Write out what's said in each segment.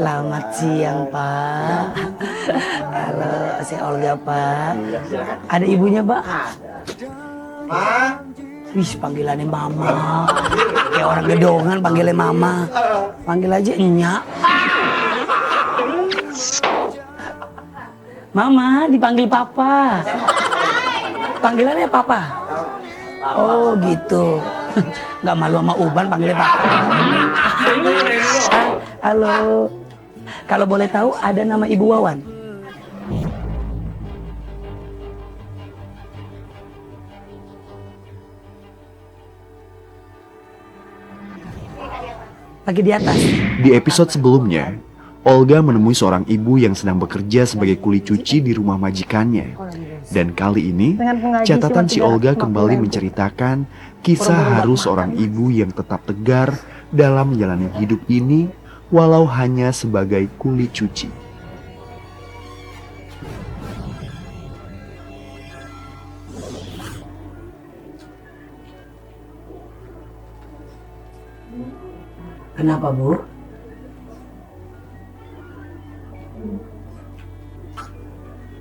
Selamat siang, Pak. Halo, saya Olga, Pak. Ada ibunya, Pak? Wih, panggilannya Mama. Kayak orang gedongan panggilnya Mama. Panggil aja Nyak. Mama, dipanggil Papa. Panggilannya Papa. Oh, gitu. Nggak malu sama Uban panggilnya Papa. Halo. Kalau boleh tahu ada nama Ibu Wawan? Lagi di atas. Di episode sebelumnya, Olga menemui seorang ibu yang sedang bekerja sebagai kuli cuci di rumah majikannya. Dan kali ini, catatan si Olga kembali menceritakan kisah haru seorang ibu yang tetap tegar dalam menjalani hidup ini walau hanya sebagai kuli cuci. Kenapa, Bu?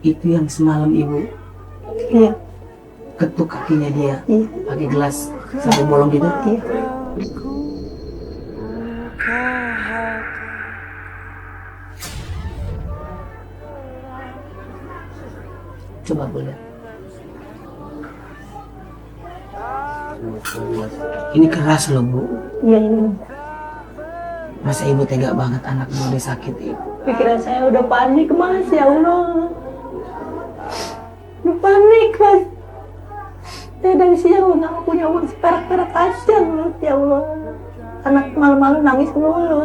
Itu yang semalam Ibu ketuk kakinya dia pakai gelas sampai bolong gitu. Coba boleh. Ini keras loh, Bu. Iya ini. Masa Ibu tega banget anaknya udah sakit, Ibu? Pikiran saya udah panik, Mas. Ya Allah. Udah panik, Mas. Saya dari siang nggak punya uang seperak-perak aja, Mas. Ya Allah. Anak malam-malam nangis mulu.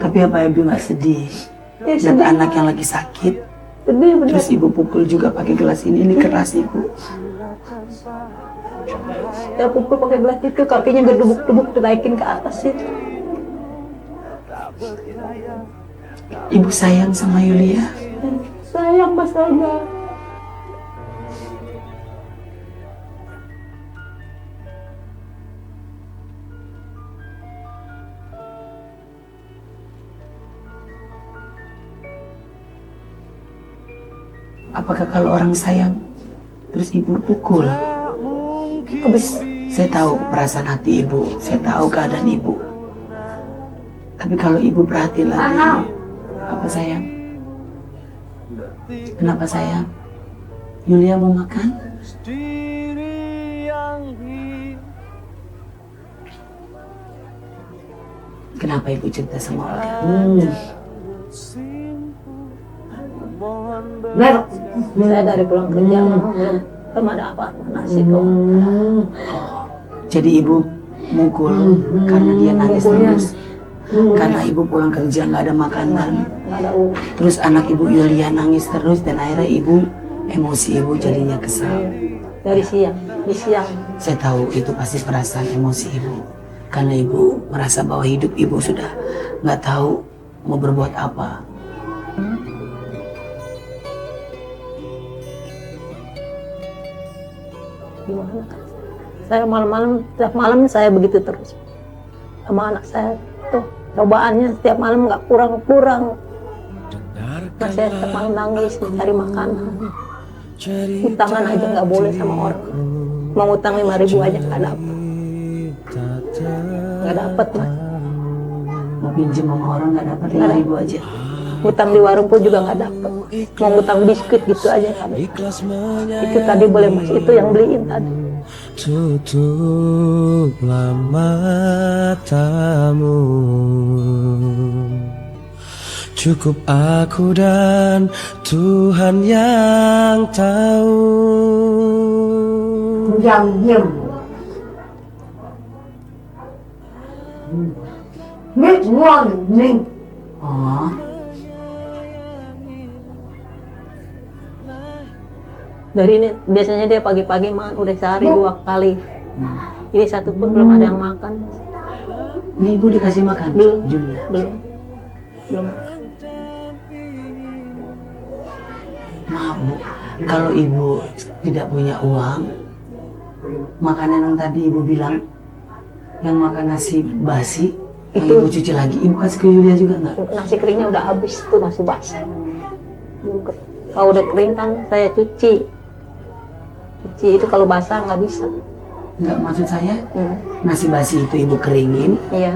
Tapi apa Ibu nggak sedih? Ya, Lihat sedih. anak yang lagi sakit, Sedih bener. terus Ibu pukul juga pakai gelas ini keras, Ibu. Saya pukul pakai gelas itu, kakinya berdubuk-dubuk dinaikin ke atas itu. Ibu sayang sama Yulia. Sayang Mas Olga. Apakah kalau orang sayang, terus Ibu pukul? Habis Saya tahu perasaan hati Ibu, saya tahu keadaan Ibu. Tapi kalau Ibu perhatiin lagi, apa sayang? Kenapa sayang? Yulia mau makan? Kenapa Ibu cerita sama Olga? saya dari pulang kerja belum ada apa nasi kok. Jadi Ibu mukul karena dia nangis terus. Karena Ibu pulang kerja nggak ada makanan. Nggak ada uang. Terus anak Ibu Yulia nangis terus dan akhirnya Ibu emosi, Ibu jadinya kesal. Dari siang, di siang. Saya tahu itu pasti perasaan emosi Ibu. Karena Ibu merasa bahwa hidup Ibu sudah nggak tahu mau berbuat apa. Gimana? Saya malam-malam, setiap malam saya begitu terus sama anak saya tuh. Cobaannya setiap malam nggak kurang-kurang. Nah, saya setiap malam nangis mencari makanan. Utangan aja nggak boleh sama orang. Mau utang 5.000 aja nggak dapat. Nggak dapat, Mas. Mau pinjam sama orang nggak dapat 5.000 aja. Utang di warung pun juga nggak dapat. Mau utang biskuit gitu aja nggak dapat. Itu tadi boleh Mas, itu yang beliin tadi. Tutuplah matamu, cukup aku dan Tuhan yang tahu. Yang diem. Biết ngon ninh. Oh, Dari ini biasanya dia pagi-pagi makan udah sehari 2 kali. Ini satu pun belum ada yang makan. ini Ibu dikasih makan? Belum. Julia. Belum. Maaf Bu, kalau Ibu tidak punya uang, makanan yang tadi Ibu bilang, yang makan nasi basi, Itu Ibu cuci lagi, ibu kasih ke Yulia juga nggak? nasi keringnya udah habis tuh, masih basah. Kalau udah kering kan saya cuci. Cuci itu kalau basah nggak bisa. Nggak, maksud saya Hmm. nasi basi itu ibu keringin, Iya.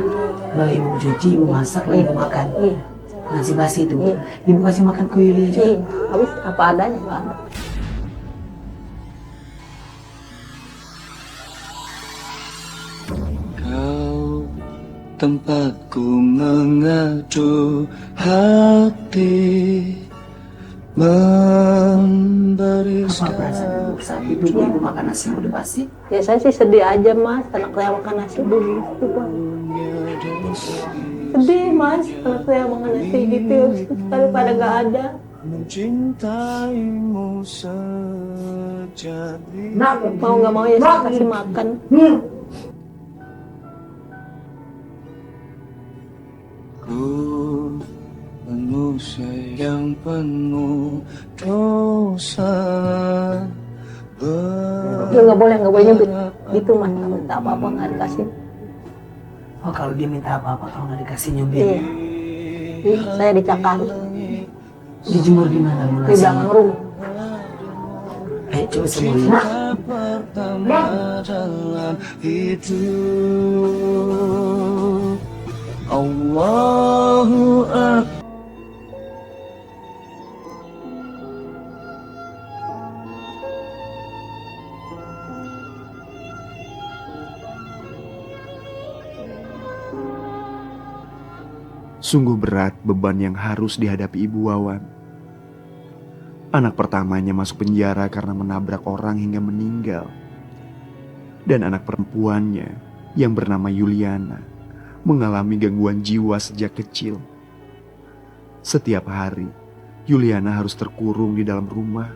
lalu ibu cuci, ibu masak, lalu ibu makan. Iya. Nasi basi itu, Iya. ibu kasih makan ke Yulia juga. Iya. Habis apa adanya nggak ada. Kau tempatku mengadu hati, memberi Apa perasaan ibu saat itu ibu makan nasi yang udah basi? Ya saya sih sedih aja mas, anak saya makan nasi dulu gitu Pak. Sedih mas, anak saya makan nasi gitu, daripada nggak ada. mencintaimu sejati. Mau nggak mau ya saya kasih makan. Ku manusia yang penuh dosa. Ya nggak boleh nyebut gitu mas, minta apa-apa nggak dikasih. Oh, kalau dia minta apa-apa kalau nggak dikasih nyubit. Iya. Iya, saya dicakar Dijemur di mana bu di nasi? belakang rumah. Ayo coba semuanya. Pertama dalam hidup, Allahu Akbar. Sungguh berat beban yang harus dihadapi Ibu Wawan. Anak pertamanya masuk penjara karena menabrak orang hingga meninggal. Dan anak perempuannya yang bernama Yuliana mengalami gangguan jiwa sejak kecil. Setiap hari, Yuliana harus terkurung di dalam rumah.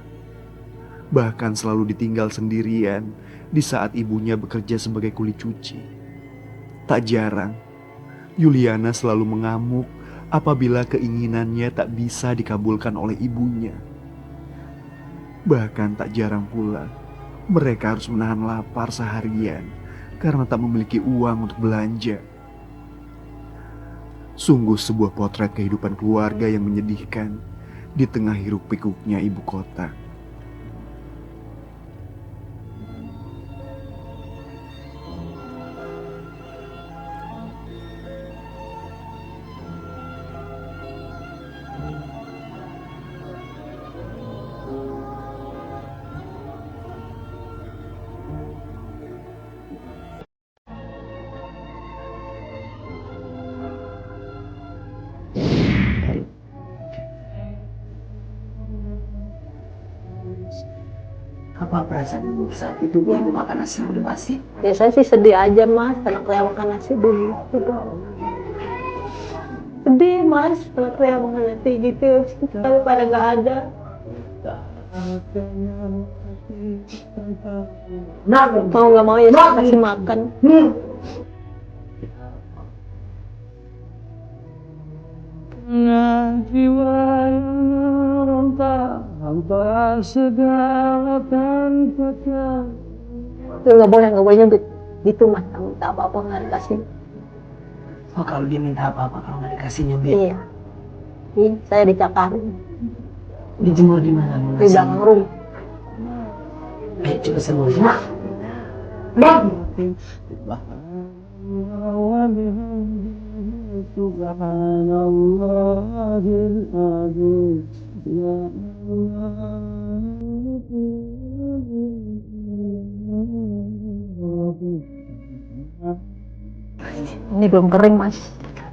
Bahkan selalu ditinggal sendirian di saat ibunya bekerja sebagai kuli cuci. Tak jarang, Yuliana selalu mengamuk apabila keinginannya tak bisa dikabulkan oleh ibunya. Bahkan tak jarang pula, mereka harus menahan lapar seharian karena tak memiliki uang untuk belanja. Sungguh sebuah potret kehidupan keluarga yang menyedihkan di tengah hiruk-pikuknya ibu kota. Apa perasaan ibu saat itu ibu makan nasi yang udah basi? Ya saya sih sedih aja mas, anak saya makan nasi dulu gitu. Sedih mas, anak saya makan nasi gitu, daripada nggak ada. Mau nggak mau ya saya kasih makan. Itu nggak boleh nyebut gitu mas, minta apa-apa nggak dikasih. Oh, kalau dia minta apa-apa kalau nggak dikasih nyubit. Iya. Iya, saya dicakar Dijemur di mana bu di nasi? belakang rumah. Ayo coba semuanya. Ini belum kering mas,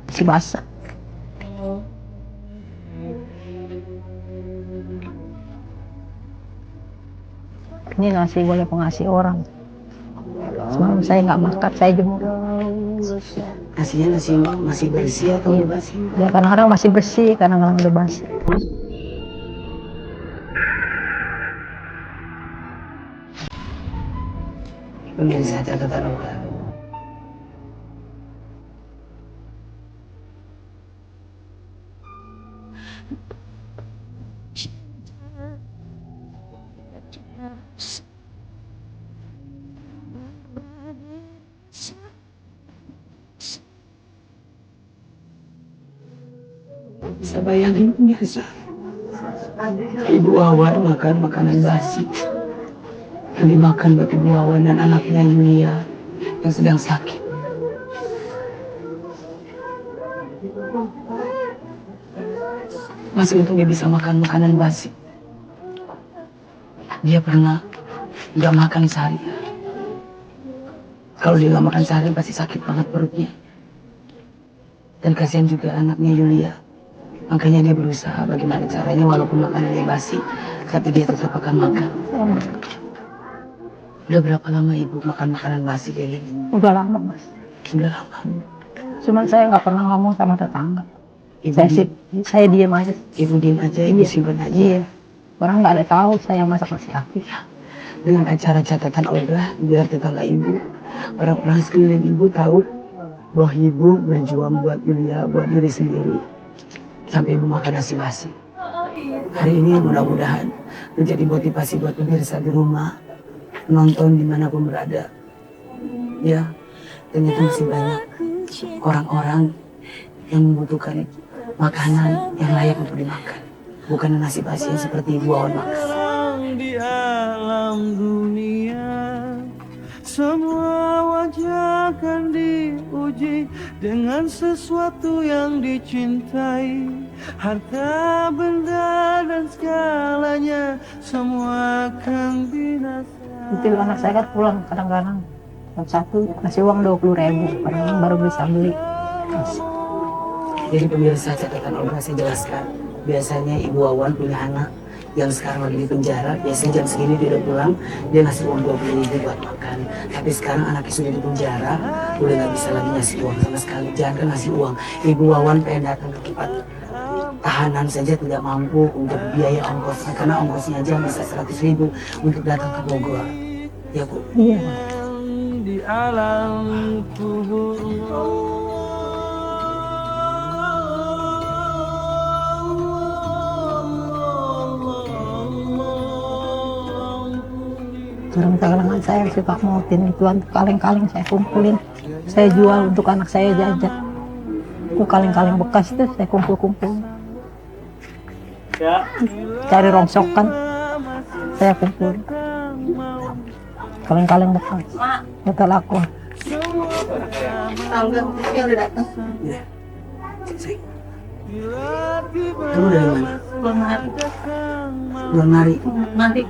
masih basah. Ini nasi boleh pengasih orang. Semalam saya nggak makan, saya jemur. Nasinya masih bersih atau udah basi? Ya kadang-kadang masih bersih, kadang-kadang udah basi. Pemirsa catatan Olga. Bisa bayangin biasa. Ibu Wawan makan makanan basi. Yang dimakan buat Ibu Wawan dan anaknya Yulia yang sedang sakit. Masih untung dia bisa makan makanan basi. Dia pernah nggak makan sehari. Kalau dia nggak makan sehari pasti sakit banget perutnya. Dan kasihan juga anaknya Yulia. Makanya dia berusaha bagaimana caranya walaupun makanannya basi, tapi dia tetap akan makan. Udah berapa lama ibu makan makanan basi kayak gini? Udah lama mas. Udah lama. Cuman saya nggak pernah ngomong sama tetangga. Ibu Saya diam aja. Ibu diem aja, ibu simpan aja. Iya. Orang nggak ada tahu saya masak nasi kaki. Dengan acara catatan Olga, biar tetangga ibu, orang-orang sekeliling ibu tahu bahwa ibu berjuang buat Yulia, buat diri sendiri. Sampai ibu makan nasi basi. Hari ini mudah-mudahan menjadi motivasi buat pemirsa di rumah, nonton dimanapun berada. Ya, ternyata masih banyak orang-orang yang membutuhkan makanan yang layak untuk dimakan. Bukan nasi basi yang seperti Ibu Wawan makan. Di alam dunia semua wajah akan diuji dengan sesuatu yang dicintai. Harta, benda, dan segalanya semua akan binasa. Itu anak saya kan pulang kadang-kadang jam 1 ngasih uang 20.000, kadang baru bisa beli. Jadi pemirsa catatan Olga saya jelaskan. Biasanya Ibu Wawan punya anak yang sekarang lagi di penjara. Biasanya jam segini dia udah pulang, dia ngasih uang 20.000 buat makan. Tapi sekarang anaknya sudah di penjara, udah nggak bisa lagi ngasih uang sama sekali. Jangan kan ngasih uang. Ibu Wawan pengen datang ke tempat tahanan saja tidak mampu untuk biaya ongkosnya, karena ongkosnya aja bisa 100.000 untuk datang ke Bogor. Ya Bu? Iya. Di alam kubur. Kadang-kadang saya suka ngautin ituan, kaleng-kaleng saya kumpulin. Saya jual untuk anak saya jajan. Itu kaleng-kaleng bekas itu saya kumpul-kumpul. Cari rongsokan, saya kumpul. Kaleng-kaleng bekas. Kata laku. Ya. Saya. Kamu dari mana? Luar nari. Narik.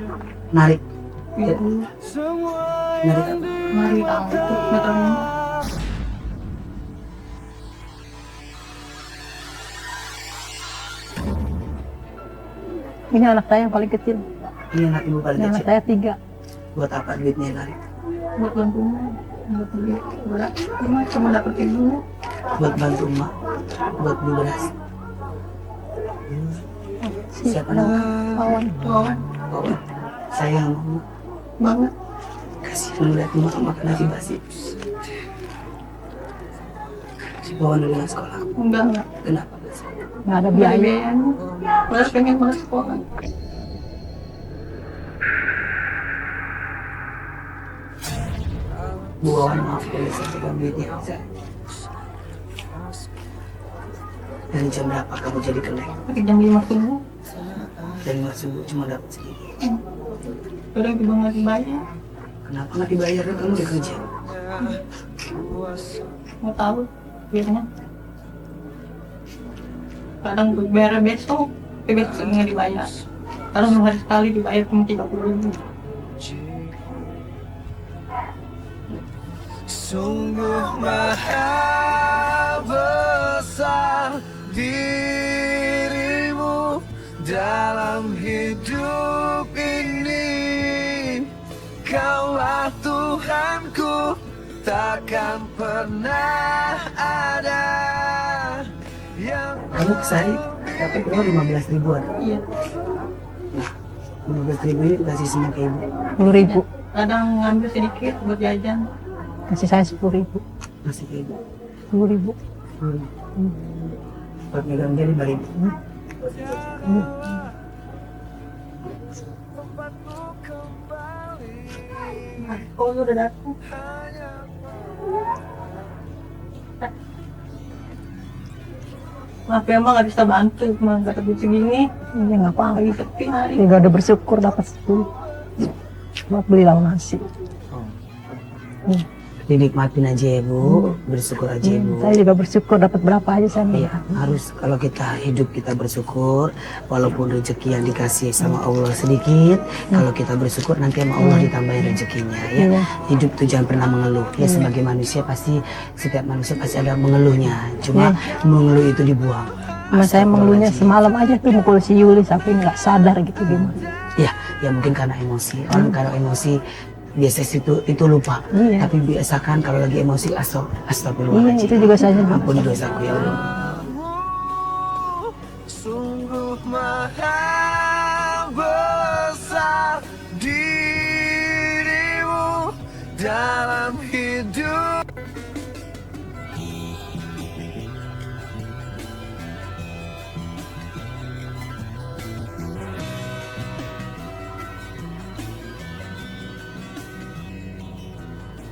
Narik. Ya. Narik apa? Narik itu. Ini anak saya yang paling kecil. Ini anak ibu paling Ini anak kecil. saya 3. Buat apa duitnya narik? Buat bantu buat beli berat. Cuma dapetin dulu. Buat bantu emak, buat beli beras. Siapa nama? Wawan. Wawan. Sayang emak. Banget. Kasihan melihat emak makan nasi basi. Si Wawan udah nggak sekolah. Enggak. Kenapa nggak sekolah? Nggak ada biaya. Malah pengen banget sekolah. Bu Wawan, maaf boleh saya pegang duitnya. Dari jam berapa kamu jadi kelek? Pakai jam 5 subuh. Dari Mas Subuh cuma dapat segini. Udah juga nggak dibayar. Kenapa nggak dibayar? Kan kamu udah kerja. Mau tahu biasanya. Kadang bayar besok, tapi besok nggak dibayar. Kadang 2 hari sekali dibayar cuma 30.000. Sungguh maha besar dirimu dalam hidup ini. Kaulah Tuhanku, takkan pernah ada yang Kamu kesari dapat uang 15 ribuan. Iya. Nah, 15 ribu ini kasih semua ke ibu. 10.000. Kadang ngambil sedikit buat jajan. Kasih saya 10.000. Kasih ke ibu. 10.000. Buat megang dia 5.000. Oh, udah datang. Maaf ya Mbak, nggak bisa bantu, cuma nggak tapi segini. Ya nggak apa-apa. Lagi sepi hari. Juga udah bersyukur dapat 10. Buat beli lauk nasi. Dinikmatin aja ya Bu, bersyukur aja ya Bu. Saya juga bersyukur dapat berapa aja saya. Iya, harus kalau kita hidup kita bersyukur, walaupun rezeki yang dikasih sama Allah sedikit, kalau kita bersyukur nanti sama Allah ditambahin rezekinya ya. Iya. Hidup tuh jangan pernah mengeluh. Ya sebagai manusia pasti setiap manusia pasti ada mengeluhnya. Cuma mengeluh itu dibuang. Mas saya mengeluhnya semalam aja tuh mukul si Yuli sampai nggak sadar gitu gimana. Ya, ya mungkin karena emosi. Orang kalau emosi biasa itu lupa. Iya. Tapi biasakan kalau lagi emosi Iya, astagfirullahaladzim. itu juga saya juga. Ampuni dosaku ya Allah. Sungguh maha besar dirimu dalam hidup.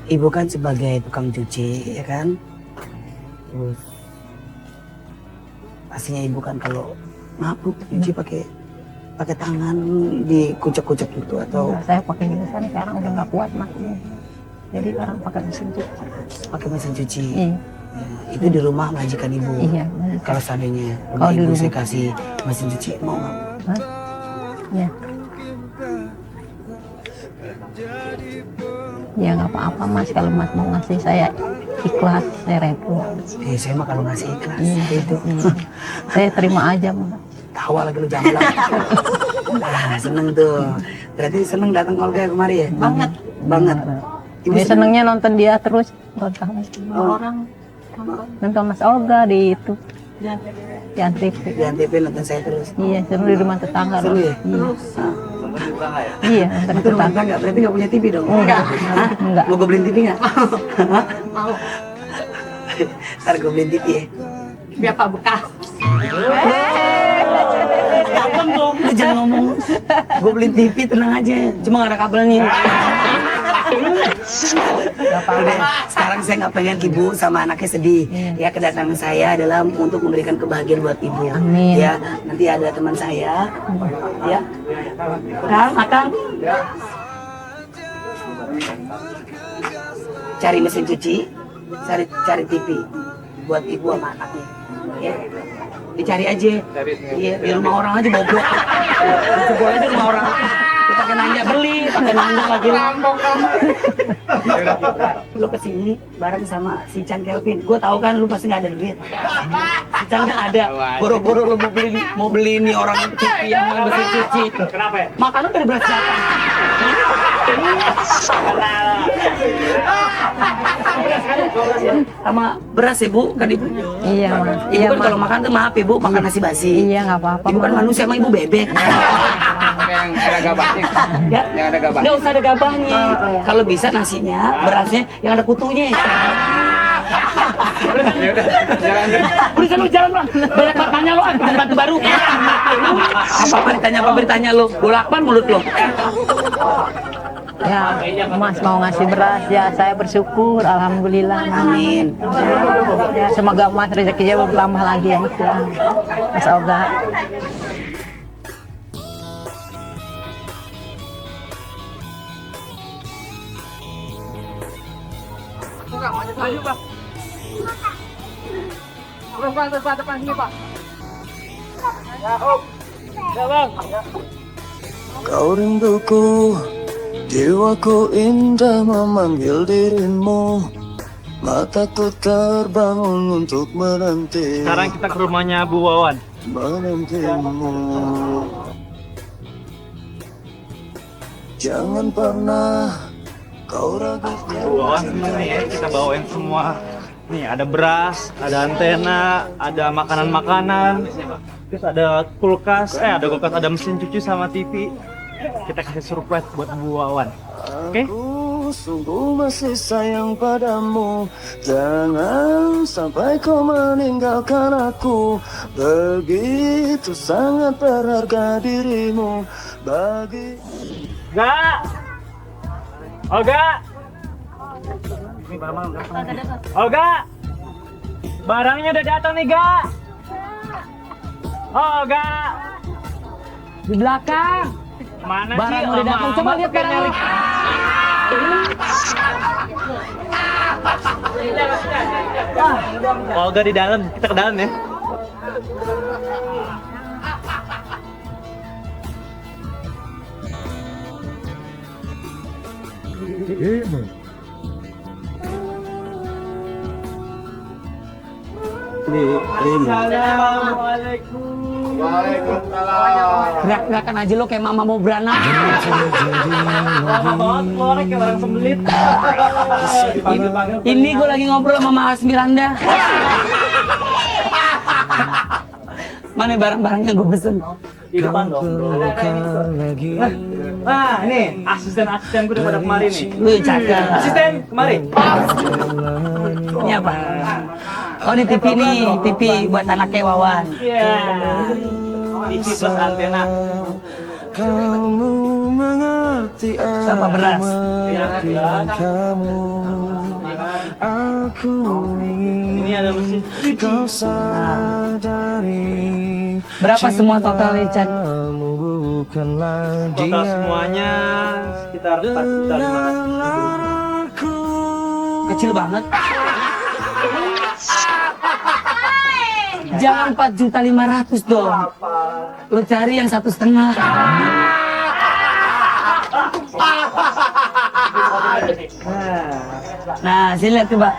Ibu kan sebagai tukang cuci, ya kan? Terus pastinya ibu kan kalau ngapuk cuci pakai tangan dikucek-kucek gitu atau Saya pakai biasa sekarang udah nggak kuat Mas. Jadi sekarang pakai mesin cuci. pakai mesin cuci. Iya. Ya, itu di rumah majikan ibu. Iya. Kalau seandainya Kalau di ibu rumah. saya kasih mesin cuci mau nggak? Hah? Iya. Ya nggak apa-apa Mas, kalau Mas mau ngasih saya ikhlas, saya rela. Saya mah kalau ngasih ikhlas Iya. itu. Iya. Saya terima aja Mas. Tawa lagi lu jamblang. Seneng tuh. Berarti seneng datang Olga kemari ya? Banget. Banget. Ibu Dia senengnya nonton dia terus, nonton orang, nonton Mas Olga di itu, di Antv. di Antv nonton saya terus. Iya, seru di rumah tetangga. Seru ya? Iya. Iya, nonton Itu rumah tetangga. tangga, berarti nggak punya TV dong? Enggak. Hah? Enggak. Mau gue beliin TV nggak? Mau. Ntar gue beliin TV ya. Biar Pak bekas. Lu jangan ngomong. Gue beliin TV, tenang aja. Cuma nggak ada kabelnya. Udah, sekarang saya nggak pengen ibu sama anaknya sedih. Ya kedatangan saya adalah untuk memberikan kebahagiaan buat ibu. Amin. Ya nanti ada teman saya. Ya. Kang, Akang. Cari mesin cuci, cari TV buat ibu sama anaknya. Ya. Dicari aja. Iya, di rumah orang aja bobok. Jebol aja rumah orang. Kita pakai nanya beli, pakai nanya lagi. Lu kesini bareng sama si Chan Kelvin. Gue tahu kan lu pasti nggak ada duit. Si Chan nggak ada. Boro-boro lu mau beli nih orang TV yang mau mesin cuci. Kenapa ya? Makanan dari beras datang. Sama beras ya bu, kan ibu? Iya, Mas. Ibu Iya, kan Mas. kalau makan tuh maaf ibu, makan nasi basi. Iya, nggak apa-apa. Ibu kan Mas. manusia, emang ibu bebek. Yang ada gabahnya. Ya, Yang ada gabahnya. nggak usah ada gabahnya. Kalau bisa nasinya, berasnya yang ada kutunya. Ya udah, jalan dulu. Udah sana jalan lah. Banyak tanya lo, batu baru. Apa ditanya lo? Bolak-balik mulut lo. Ya, Mas mau ngasih beras, ya saya bersyukur, alhamdulillah. Amin. Ya, semoga Mas rezekinya bertambah lagi ya Mas. Ya. Mas Olga. Kau rinduku, jiwaku indah memanggil dirimu. Mataku terbangun untuk menanti. Sekarang kita ke rumahnya Bu Wawan. Menantimu. Jangan pernah kau ragukan. Bu Wawan seneng nih ya, kita bawain semua. Nih ada beras, ada antena, ada makanan-makanan. Terus ada kulkas, ada mesin cuci sama TV. Kita kasih surprise buat Bu Wawan. Oke? Aku sungguh masih sayang padamu. Jangan sampai kau meninggalkan aku. Begitu sangat berharga dirimu bagi. Ga! Olga! Olga! Barangnya udah datang nih, Ga! Olga. Di belakang. Mana Barang sih? udah datang. Coba lihat barang lu. Olga di dalam, kita ke dalam ya. Assalamualaikum. Gerak-gerakan aja lo kayak mama mau beranak. Lama banget keluar kayak barang sembelit. Ini gue lagi ngobrol sama Mas Miranda. Mana barang-barangnya gue pesen? Di depan dong. Nah, ini asisten gue udah pada kemari nih. Wih, cakep. Asisten, kemari. Ini apa? Oh, ini TV nih, TV buat anaknya Wawan. Iya. TV plus antena. Kamu mengerti Sama beras. kamu. Aku Ini ada mesin cuci. kau sadari. Berapa semua totalnya, Chan? Kamu bukanlah Total semuanya sekitar 4 juta 500. Kecil banget. Jangan 4.500.000 dong. Lo cari yang 1,5. Nah, sini lihat coba.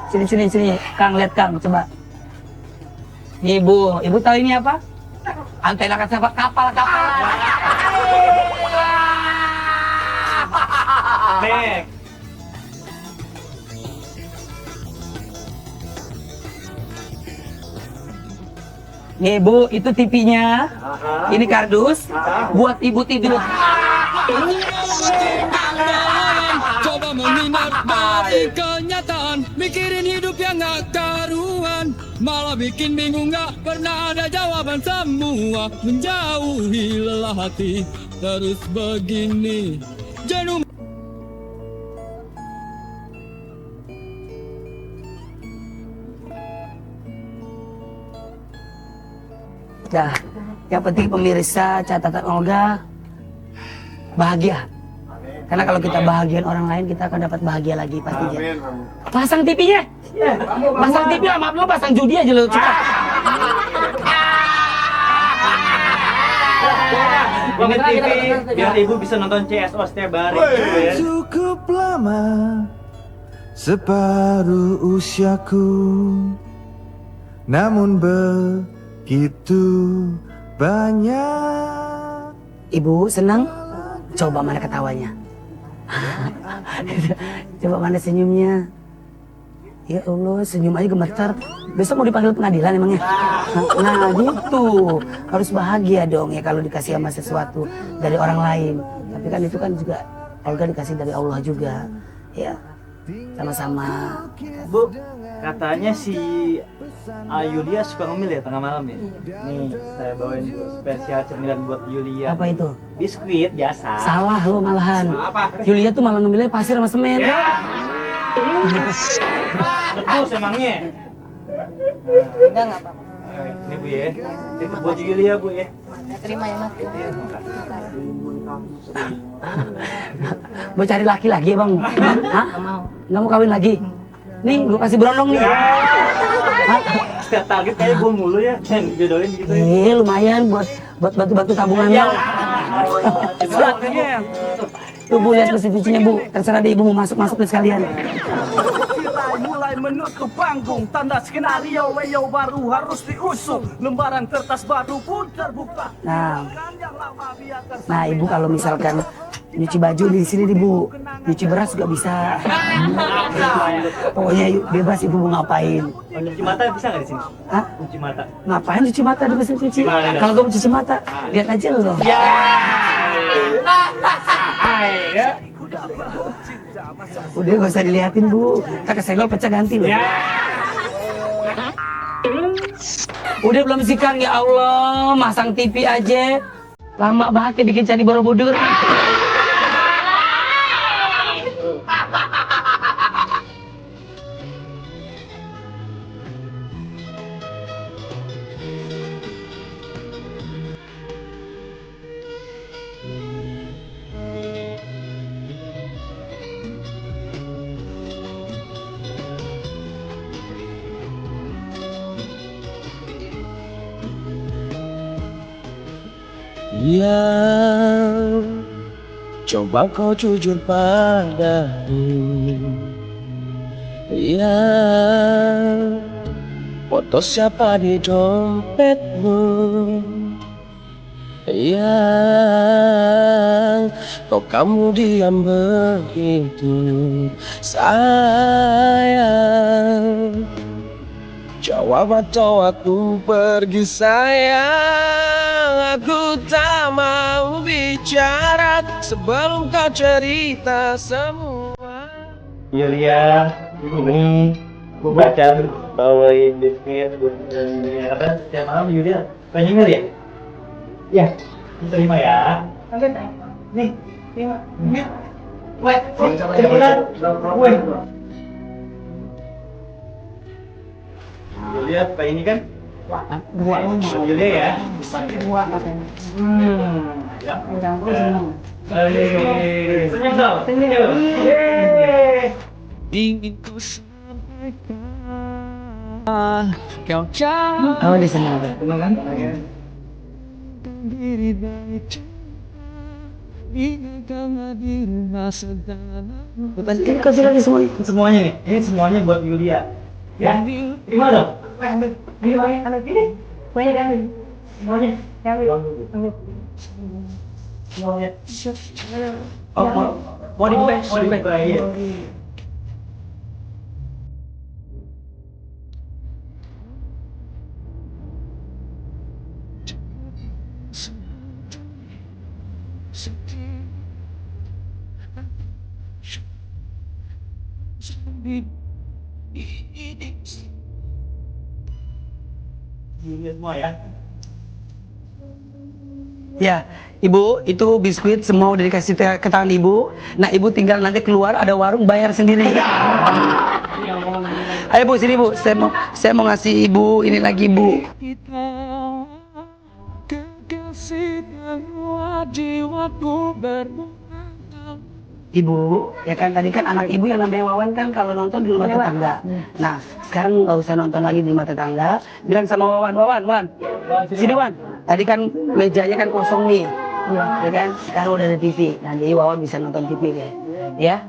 Sini. Kang, lihat Kang, coba. Ibu tahu ini apa? Antena kapal. Nek. Nih Bu, itu TV-nya. Ini kardus buat ibu tidur. Coba menghindar dari kenyataan, mikirin hidup yang gak karuan, malah bikin bingung gak pernah ada jawaban semua, menjauhi lelah hati terus begini jenuh. Nah, yang penting pemirsa catatan Olga bahagia. Karena kalau kita bahagian orang lain, kita akan dapat bahagia lagi pastinya. Pasang TV-nya. Pasang TV lah, maaf lo pasang judi aja lo. Coba. Ini TV biar ibu bisa nonton CSO setiap hari gitu ya. Cukup lama, separuh usiaku, namun begitu banyak. Ibu senang? Coba mana ketawanya? Coba mana senyumnya? Ya Allah, senyum aja gemetar. Besok mau dipanggil pengadilan emangnya? Nah gitu, harus bahagia dong ya kalau dikasih sama sesuatu dari orang lain. Tapi kan itu kan juga Olga dikasih dari Allah juga. Ya, sama-sama. Bu, katanya si Yulia suka ngemil ya tengah malam ya? Nih, saya bawain spesial cemilan buat Yulia. Apa itu? Biskuit biasa. Salah lo malahan. Yulia tuh malah ngemilnya pasir sama semen. Terus emangnya? Enggak apa-apa. Ini Bu ya, itu buat Yulia Bu ya. Terima ya Mas. Mau cari laki lagi ya bang? Hah? Nggak mau kawin lagi? Nih, gue kasih berondong nih. Hah? Setiap target kayak gue mulu ya, jodohin gitu ya. Lumayan buat bantu-bantu tabungan lo. Selanjutnya Tuh Bu, lihat mesin cucinya Bu. Terserah deh ibu mau masuk deh sekalian. Mulai menutup panggung, tanda skenario weyo baru harus diusung, lembaran kertas baru pun terbuka. Nah ibu kalau misalkan nyuci baju di sini nih Bu, nyuci beras juga bisa. Pokoknya bebas ibu mau ngapain. nyuci mata bisa nggak di sini? Hah? Nyuci mata. Ngapain cuci mata di mesin cuci? Gimana? Kalau gue mau cuci mata, lihat aja lo. Udah gak usah diliatin Bu, tak kesenggol pecah ganti loh. Udah belum sih Kang? Ya Allah, masang TV aja lama banget ya bikin Candi Borobudur. Yang coba kau jujur padaku, yang foto siapa di dompetmu, yang kok kamu diam begitu sayang. Jawab atau aku pergi sayang. Aku tak mau bicara sebelum kau cerita semua. Yulia, ini baca bawain biskuit apa setiap malam Yulia pengen ya? Ya, terima ya. Nih, terima. Wait, wait. Yulia, apa ini kan? Dua. Yulia ya? Dua katanya. Ya. Enggak, aku senang. Senyum dong. Senyum. Ingin ku sampaikan kau jauh Oh, di sana. Senang kan? diri dari ingatkan diri rasa dalam Ini kasih lagi semuanya. Semuanya nih. Ini semuanya buat Yulia. Ya. Gimana dong? Ini anak ini. Kuenya diambil. Semuanya. Diambil. Semuanya. Oh, mau di bag, mau di bag. Iya. Yulia semua ya. Ya, Ibu, itu biskuit semua udah dikasih ke tangan Ibu. Nah, Ibu tinggal nanti keluar ada warung bayar sendiri. Ayo Bu, sini Bu. Saya mau ngasih Ibu ini lagi Bu. kita kekasih yang jiwaku berbunga. Ibu, ya kan tadi kan anak Ibu yang namanya Wawan kan kalau nonton di rumah tetangga. Nah, sekarang nggak usah nonton lagi di rumah tetangga. Bilang sama Wawan, sini Wan. Tadi kan mejanya kan kosong nih, ya kan? Sekarang udah ada TV. Nah, jadi Wawan bisa nonton TV ya.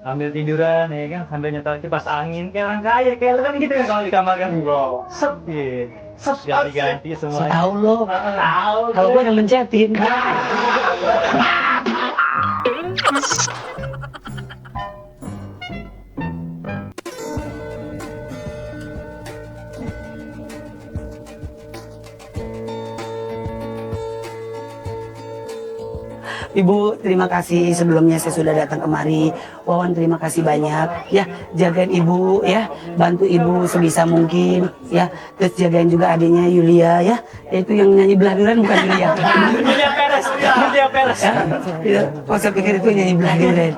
Sambil tiduran ya kan, sambil nyetel kipas angin kayak orang kaya, kayak lu kan gitu kan kalau di kamar kan. Set gitu. Set ganti-ganti semuanya. Tahu lo. Kalau gue yang mencetin. Ibu, terima kasih sebelumnya saya sudah datang kemari. Wawan, terima kasih banyak. Ya, jagain Ibu ya, bantu Ibu sebisa mungkin ya. Terus jagain juga adiknya Yulia ya. Itu yang nyanyi beladuran bukan Yulia. Yulia Perez. Ya, ya. Oh, saya pikir itu nyanyi beladuran.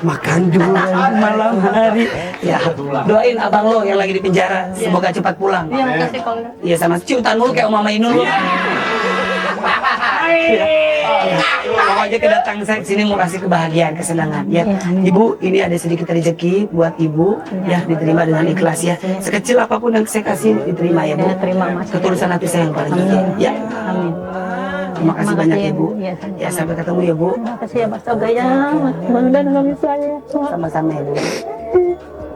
Makan durian malam hari. Ya, doain abang lo yang lagi di penjara semoga cepat pulang. Iya, makasih kalau. Iya, sama ciutan mulu kayak Mama Inul. Pokoknya kedatangan saya sini mau kasih kebahagiaan, kesenangan ya. Ibu, ini ada sedikit rezeki buat Ibu ya, diterima dengan ikhlas ya. Sekecil apapun yang saya kasih diterima ya Bu. Terima Mas. Ketulusan hati saya yang paling tinggi ya. Amin. Terima kasih banyak ya, Ibu. Ya, Ya, sampai ketemu ya Bu. Terima kasih ya Mas Toga ya. Mudah-mudahan suami saya. Sama-sama ya Bu.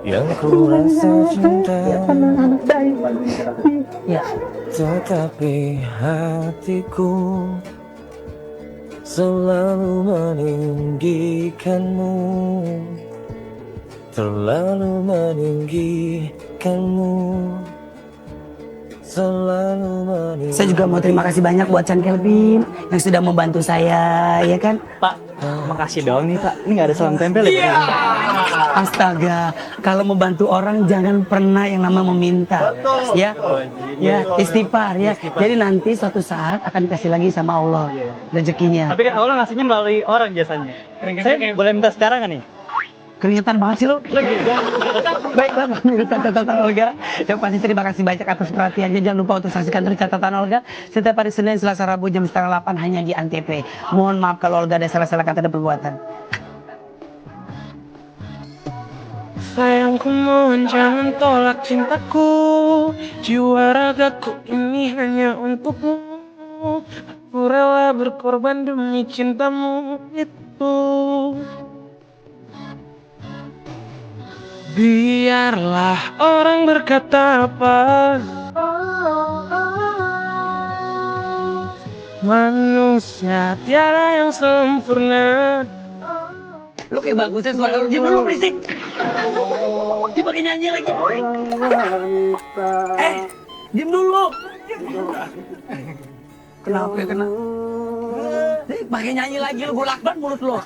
Yang ku rasa cinta Anak saya. Ya. tetapi hatiku selalu meninggikanmu, terlalu meninggikanmu, selalu meninggikanmu. Saya juga mau terima kasih banyak buat Chan Kelvin yang sudah membantu saya ya kan. Pak, makasih dong nih Pak. Ini nggak ada salam tempel ya? Astaga, kalau membantu orang jangan pernah yang nama meminta. Ya. Ya, istighfar ya. Jadi nanti suatu saat akan dikasih lagi sama Allah rezekinya. Tapi kan Allah ngasihnya melalui orang jasanya. Saya boleh minta sekarang nggak nih? Keringetan banget sih lo. Baiklah pemirsa catatan Olga. Yang pasti terima kasih banyak atas perhatiannya. Jangan lupa untuk saksikan terus catatan Olga setiap hari Senin, Selasa, Rabu jam 7:30 hanya di Antv. Mohon maaf kalau Olga ada salah-salah kata dan perbuatan. Sayangku mohon jangan tolak cintaku, jiwa ragaku ini hanya untukmu. Aku rela berkorban demi cintamu itu. Biarlah orang berkata apa, manusia tiada yang sempurna. Lu kayak bagusnya suara lu, diam dulu berisik. Dipakai nyanyi lagi. Diam dulu. Kenapa ya kenapa? Pakai nyanyi lagi lu, gue lakban mulut lu.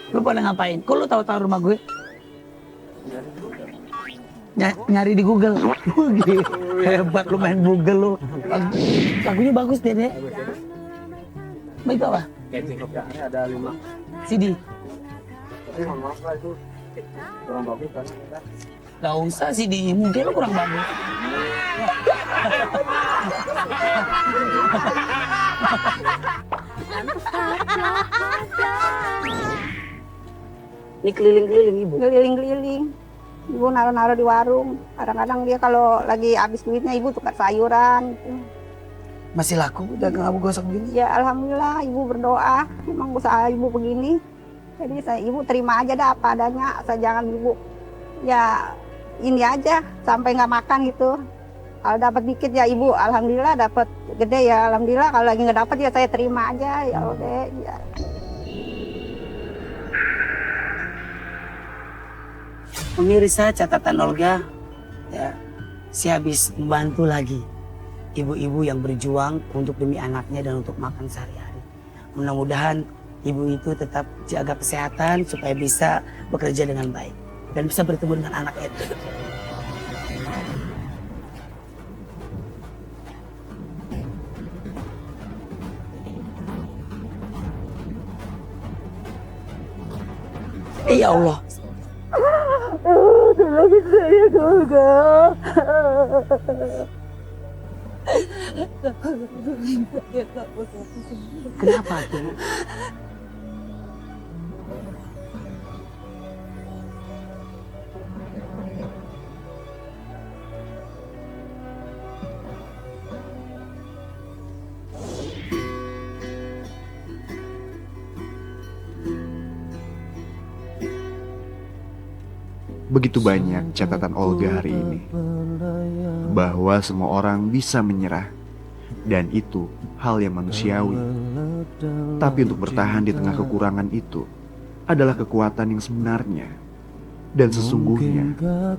Lu pada ngapain? Kok lu tahu-tahu rumah gue? Nyari di Google. Hebat lu main Google lu. Lagunya bagus deh, Dek. Baik apa? Ada 5 CD. maaf lah itu kurang bagus kan. Gak usah CD, mungkin lu kurang bagus. Ini keliling-keliling ibu. Keliling-keliling. Ibu naruh-naruh di warung. Kadang-kadang dia kalau lagi habis duitnya ibu tukar sayuran. Gitu. Masih laku dagang abu gosok begini? Ya alhamdulillah ibu berdoa. Memang usaha ibu begini. Jadi ibu terima aja dah apa adanya. Asal jangan ibu ya ini aja sampai nggak makan gitu. Kalau dapat dikit ya ibu, alhamdulillah dapat gede ya alhamdulillah. Kalau lagi nggak dapat ya saya terima aja ya udah. Ya. Pemirsa catatan Olga, ya, si habis membantu lagi ibu-ibu yang berjuang untuk demi anaknya dan untuk makan sehari-hari. Mudah-mudahan ibu itu tetap jaga kesehatan supaya bisa bekerja dengan baik dan bisa bertemu dengan anaknya. Ya Allah. Tolongin saya juga. Kenapa tuh? Begitu banyak catatan Olga hari ini, bahwa semua orang bisa menyerah, dan itu hal yang manusiawi. Tapi untuk bertahan di tengah kekurangan itu adalah kekuatan yang sebenarnya. Dan sesungguhnya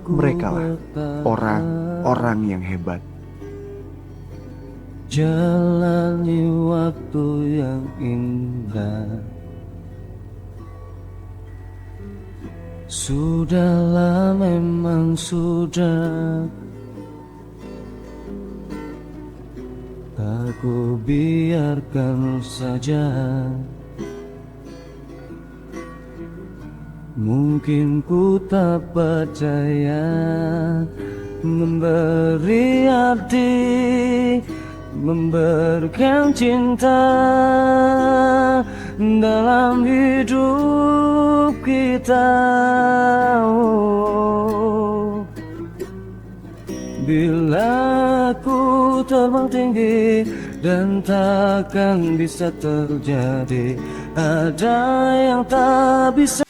merekalah orang-orang yang hebat. Jalani waktu yang indah, sudahlah memang sudah. Aku biarkan saja. Mungkin ku tak percaya memberi arti, memberikan cinta dalam hidup kita. Bila ku terbang tinggi dan takkan bisa terjadi, ada yang tak bisa.